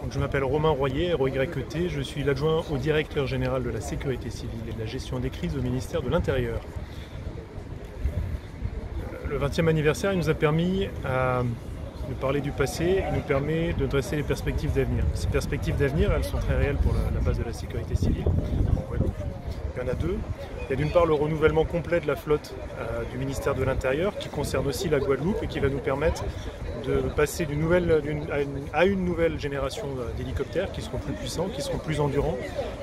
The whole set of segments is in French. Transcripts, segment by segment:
Donc, je m'appelle Romain Royer, ROYET, je suis l'adjoint au directeur général de la sécurité civile et de la gestion des crises au ministère de l'Intérieur. Le 20e anniversaire il nous a permis de parler du passé, il nous permet de dresser les perspectives d'avenir. Ces perspectives d'avenir, elles sont très réelles pour la base de la sécurité civile. Il y en a deux. Il y a d'une part le renouvellement complet de la flotte du ministère de l'Intérieur qui concerne aussi la Guadeloupe et qui va nous permettre de passer à une nouvelle génération d'hélicoptères qui seront plus puissants, qui seront plus endurants,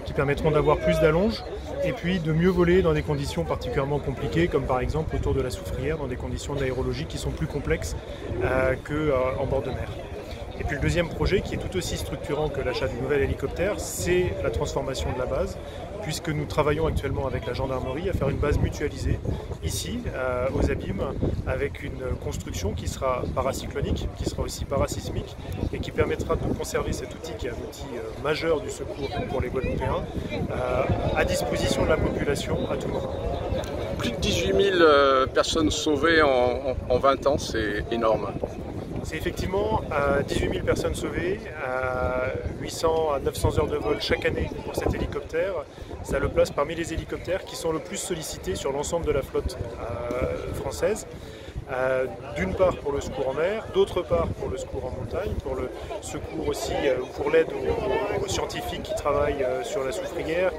qui permettront d'avoir plus d'allonge et puis de mieux voler dans des conditions particulièrement compliquées comme par exemple autour de la Soufrière, dans des conditions d'aérologie qui sont plus complexes qu'en bord de mer. Et puis le deuxième projet, qui est tout aussi structurant que l'achat du nouvel hélicoptère, c'est la transformation de la base, puisque nous travaillons actuellement avec la gendarmerie à faire une base mutualisée, ici, aux Abîmes, avec une construction qui sera paracyclonique, qui sera aussi parasismique, et qui permettra de conserver cet outil, qui est un outil majeur du secours pour les Guadeloupéens, à disposition de la population à tout moment. Plus de 18 000 personnes sauvées en 20 ans, c'est énorme. C'est effectivement 18 000 personnes sauvées, 800 à 900 heures de vol chaque année pour cet hélicoptère. Ça le place parmi les hélicoptères qui sont le plus sollicités sur l'ensemble de la flotte française. D'une part pour le secours en mer, d'autre part pour le secours en montagne, pour le secours aussi, pour l'aide aux scientifiques qui travaillent sur la Soufrière,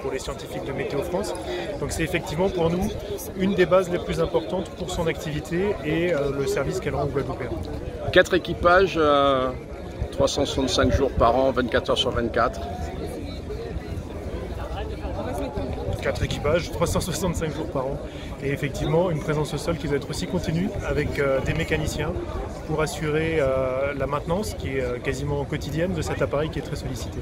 pour les scientifiques de Météo France. Donc c'est effectivement pour nous une des bases les plus importantes pour son activité et le service qu'elle rend aux Guadeloupéens. 4 équipages, 365 jours par an, 24 heures sur 24. 4 équipages, 365 jours par an. Et effectivement, une présence au sol qui doit être aussi continue avec des mécaniciens pour assurer la maintenance qui est quasiment quotidienne de cet appareil qui est très sollicité.